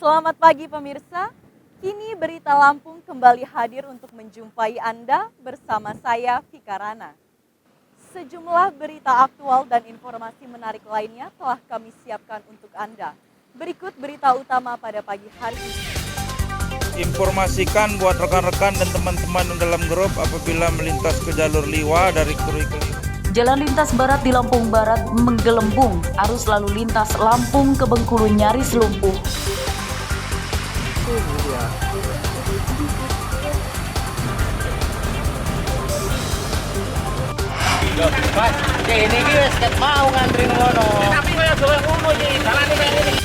Selamat pagi pemirsa, kini Berita Lampung kembali hadir untuk menjumpai Anda bersama saya Vika Rana. Sejumlah berita aktual dan informasi menarik lainnya telah kami siapkan untuk Anda. Berikut berita utama pada pagi hari ini. Informasikan buat rekan-rekan dan teman-teman dalam grup apabila melintas ke jalur Liwa dari Krui ke Liwa. Jalan lintas barat di Lampung Barat menggelembung, arus lalu lintas Lampung ke Bengkulu nyaris lumpuh.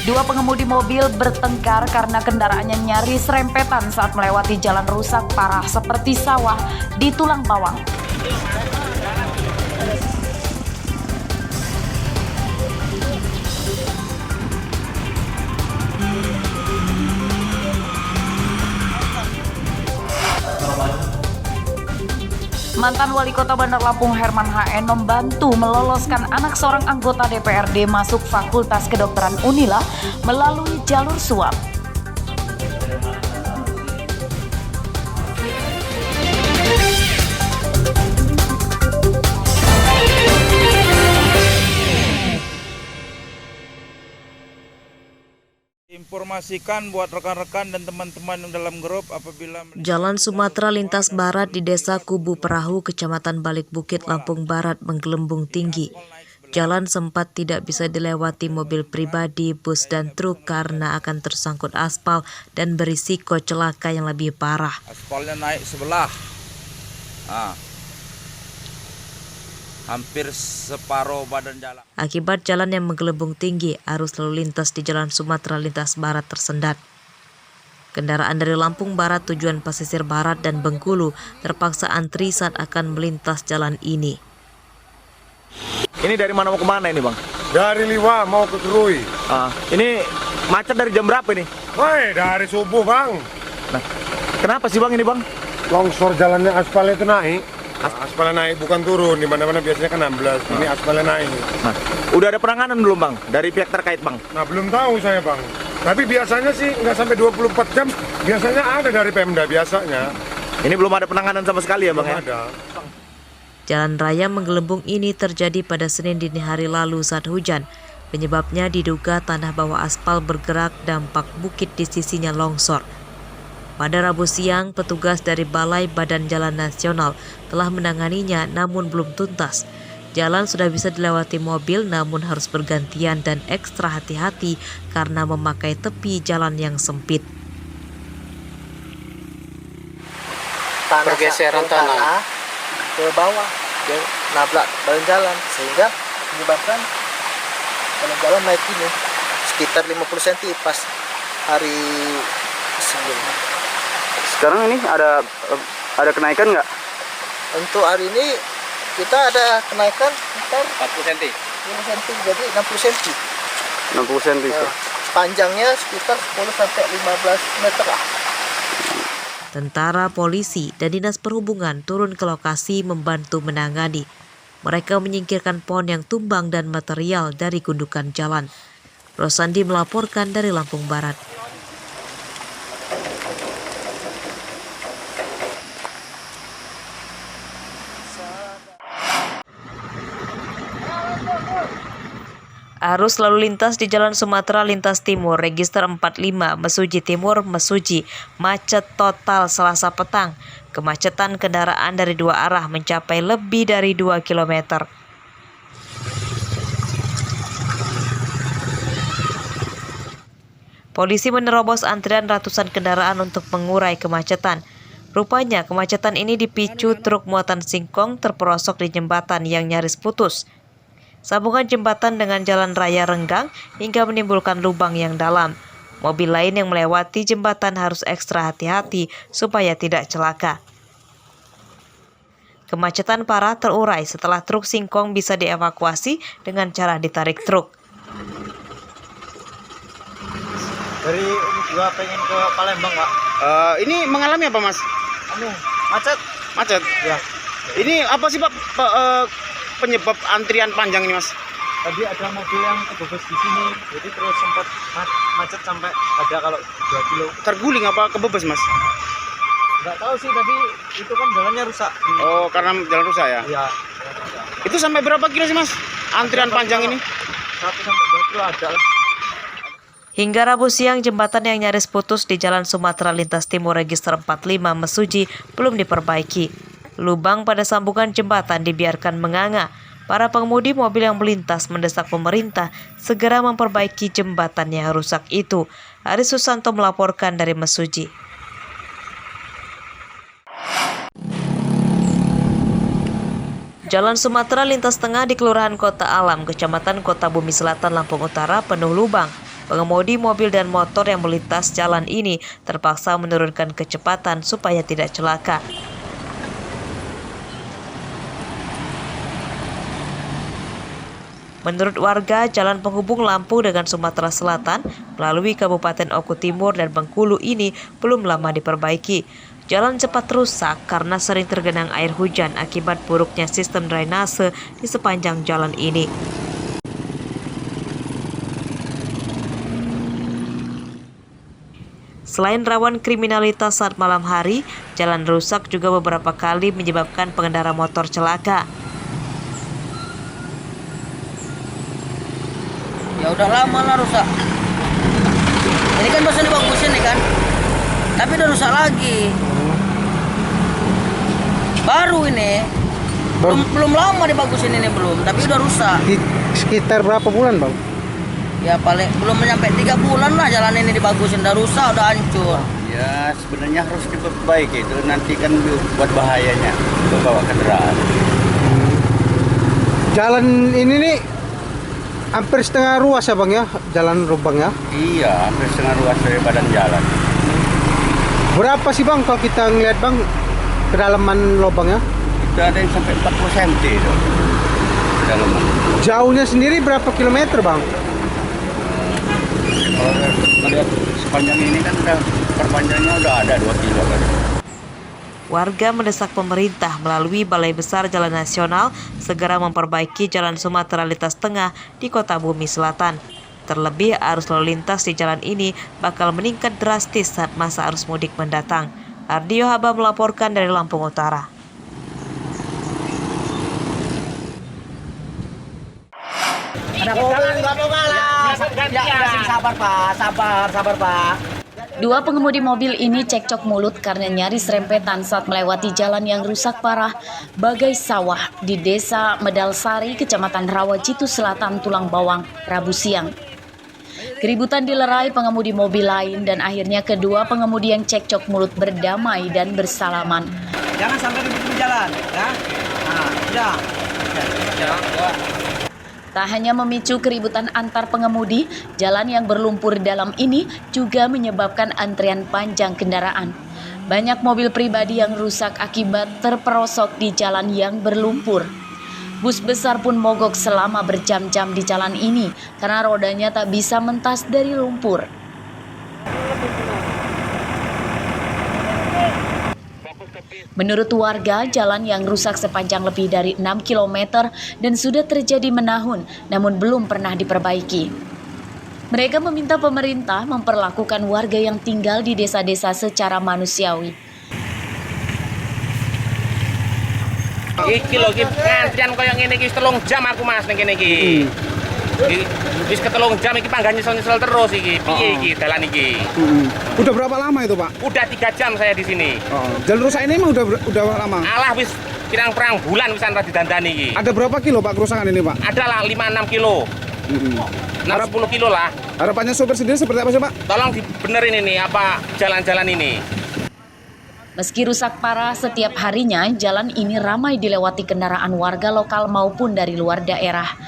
Dua pengemudi mobil bertengkar karena kendaraannya nyaris rempetan saat melewati jalan rusak parah seperti sawah di Tulang Bawang. Mantan Wali Kota Bandar Lampung Herman HN membantu meloloskan anak seorang anggota DPRD masuk Fakultas Kedokteran Unila melalui jalur suap. Informasikan buat rekan-rekan dan teman-teman dalam grup apabila Jalan Sumatera lintas barat di Desa Kubu Perahu, Kecamatan Balik Bukit, Lampung Barat menggelembung tinggi. Jalan sempat tidak bisa dilewati mobil pribadi, bus dan truk karena akan tersangkut aspal dan berisiko celaka yang lebih parah. aspalnya naik sebelah. Hampir separuh badan jalan. Akibat jalan yang menggelembung tinggi, arus lalu lintas di Jalan Sumatera lintas barat tersendat. Kendaraan dari Lampung Barat tujuan pesisir barat dan Bengkulu terpaksa antri saat akan melintas jalan ini. Ini dari mana mau ke mana ini, Bang? Dari Liwa mau ke Krui. Ini macet dari jam berapa ini? Woi, dari subuh, Bang. Nah, kenapa sih, Bang, ini, Bang? Longsor jalannya aspalnya itu naik. Aspalnya naik bukan turun, di mana-mana biasanya kan 16. Ini aspalnya naik. Nah, udah ada penanganan belum, Bang? Dari pihak terkait, Bang? Nah, belum tahu saya, Bang. Tapi biasanya sih nggak sampai 24 jam. Biasanya ada dari Pemda biasanya. Ini belum ada penanganan sama sekali ya, Bang? Belum ada. Jalan raya menggelembung ini terjadi pada Senin dini hari lalu saat hujan. Penyebabnya diduga tanah bawah aspal bergerak, dampak bukit di sisinya longsor. Pada Rabu siang, petugas dari Balai Badan Jalan Nasional telah menanganinya namun belum tuntas. Jalan sudah bisa dilewati mobil namun harus bergantian dan ekstra hati-hati karena memakai tepi jalan yang sempit. Pergeseran tanah ke bawah, dia nabrak badan jalan sehingga menyebabkan badan jalan naik ini sekitar 50 cm pas hari sebelumnya. Sekarang ini ada kenaikan nggak? Untuk hari ini kita ada kenaikan sekitar 40 cm. 5 cm, jadi 60 cm. 60 cm. Panjangnya sekitar 10 sampai 15 meter lah. Tentara, polisi, dan dinas perhubungan turun ke lokasi membantu menangani. Mereka menyingkirkan pohon yang tumbang dan material dari gundukan jalan. Rosandi melaporkan dari Lampung Barat. Arus lalu lintas di Jalan Sumatera lintas timur register 45 Mesuji Timur Mesuji macet total Selasa petang. Kemacetan kendaraan dari dua arah mencapai lebih dari 2 km. Polisi menerobos antrian ratusan kendaraan untuk mengurai kemacetan. Rupanya kemacetan ini dipicu truk muatan singkong terperosok di jembatan yang nyaris putus. Sambungan jembatan dengan jalan raya renggang hingga menimbulkan lubang yang dalam. Mobil lain yang melewati jembatan harus ekstra hati-hati supaya tidak celaka. Kemacetan parah terurai setelah truk singkong bisa dievakuasi dengan cara ditarik truk. Dari gua pengen ke Palembang, Pak. Ini mengalami apa, Mas? Macet. Macet? Ya. Ini apa sih, Pak, penyebab antrian panjang ini, Mas? tadi ada mobil yang kebebes di sini, jadi terus sempat macet sampai ada kalau 2 kilo. Terguling apa kebebes, Mas? Nggak tahu sih, tadi itu kan jalannya rusak. Oh, karena jalan rusak ya? Iya. Itu sampai berapa kilo sih, Mas? Antrian panjang ini? 1 sampai 2 kilo ada lah. Hingga Rabu siang, jembatan yang nyaris putus di Jalan Sumatera Lintas Timur Register 45 Mesuji belum diperbaiki. Lubang pada sambungan jembatan dibiarkan menganga. Para pengemudi mobil yang melintas mendesak pemerintah segera memperbaiki jembatan yang rusak itu. Aris Susanto melaporkan dari Mesuji. Jalan Sumatera lintas tengah di Kelurahan Kota Alam, Kecamatan Kota Bumi Selatan, Lampung Utara penuh lubang. Pengemudi mobil dan motor yang melintas jalan ini terpaksa menurunkan kecepatan supaya tidak celaka. Menurut warga, jalan penghubung Lampung dengan Sumatera Selatan melalui Kabupaten Oku Timur dan Bengkulu ini belum lama diperbaiki. Jalan cepat rusak karena sering tergenang air hujan akibat buruknya sistem drainase di sepanjang jalan ini. Selain rawan kriminalitas saat malam hari, jalan rusak juga beberapa kali menyebabkan pengendara motor celaka. Ya udah lama lah rusak. Ini kan barusan dibagusin nih kan, tapi udah rusak lagi. Baru ini, belum lama dibagusin ini belum, tapi udah rusak. Sekitar berapa bulan, Bang? Ya paling belum sampai 3 bulan lah jalan ini dibagusin, udah rusak, udah hancur. Ya sebenarnya harus diperbaiki, itu nanti kan buat bahayanya bawa kendaraan. Jalan ini nih hampir setengah ruas ya, Bang ya, jalan lubang ya? Iya, hampir setengah ruas dari badan jalan. Berapa sih, Bang, kalau kita ngeliat, Bang, kedalaman lubangnya? Itu ada yang sampai 40 cm itu kedalaman. Jauhnya sendiri berapa kilometer, Bang? Kalau melihat sepanjang ini kan udah perpanjangnya udah ada 2 kilo kan. Warga mendesak pemerintah melalui Balai Besar Jalan Nasional segera memperbaiki Jalan Sumatera Lintas Tengah di Kota Bumi Selatan. Terlebih arus lalu lintas di jalan ini bakal meningkat drastis saat masa arus mudik mendatang. Ardio Haba melaporkan dari Lampung Utara. Sabar Pak. Dua pengemudi mobil ini cekcok mulut karena nyaris rempetan saat melewati jalan yang rusak parah bagai sawah di Desa Medalsari, Kecamatan Rawajitu Selatan, Tulang Bawang, Rabu siang. Keributan dilerai pengemudi mobil lain dan akhirnya kedua pengemudi yang cekcok mulut berdamai dan bersalaman. Jangan sampai ribut di jalan, ya. Nah, udah. Tak hanya memicu keributan antar pengemudi, jalan yang berlumpur dalam ini juga menyebabkan antrian panjang kendaraan. Banyak mobil pribadi yang rusak akibat terperosok di jalan yang berlumpur. Bus besar pun mogok selama berjam-jam di jalan ini karena rodanya tak bisa mentas dari lumpur. Menurut warga, jalan yang rusak sepanjang lebih dari 6 km dan sudah terjadi menahun, namun belum pernah diperbaiki. Mereka meminta pemerintah memperlakukan warga yang tinggal di desa-desa secara manusiawi. Iki lho iki antrian koyo ngene iki 3 jam aku Mas ning kene iki. Wis ke 3 jam iki panggan nyesel-nyesel terus iki. Piye iki dalan iki? Udah berapa lama itu, Pak? Udah 3 jam saya di sini. Jalur rusak ini emang udah lama? Alah wis pirang-pirang bulan wisan ra didandani iki. Ada berapa kilo, Pak, kerusakan ini, Pak? Ada lah 5-6 kilo. 10 kilo lah. Harapannya sopir sendiri seperti apa sih, Pak? Tolong dibenerin ini apa jalan-jalan ini. Meski rusak parah, setiap harinya jalan ini ramai dilewati kendaraan warga lokal maupun dari luar daerah.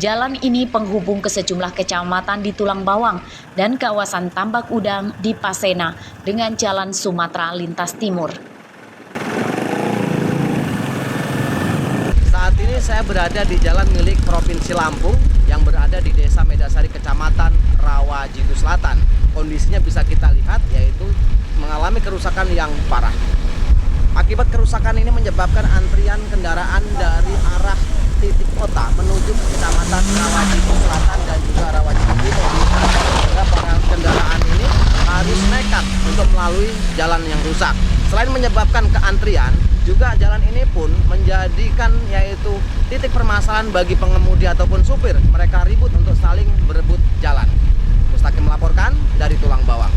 Jalan ini penghubung ke sejumlah kecamatan di Tulang Bawang dan kawasan Tambak Udang di Pasena dengan Jalan Sumatera Lintas Timur. Saat ini saya berada di jalan milik Provinsi Lampung yang berada di Desa Medasari, Kecamatan Rawajitu Selatan. Kondisinya bisa kita lihat yaitu mengalami kerusakan yang parah. Akibat kerusakan ini menyebabkan antrian kendaraan dari arah titik kota menuju ke Kecamatan Rawajiku Selatan dan juga Rawajiku Timur. Sehingga para kendaraan ini harus nekat untuk melalui jalan yang rusak. Selain menyebabkan keantrian, juga jalan ini pun menjadikan yaitu titik permasalahan bagi pengemudi ataupun supir. Mereka ribut untuk saling berebut jalan. Mustaqim melaporkan dari Tulang Bawang.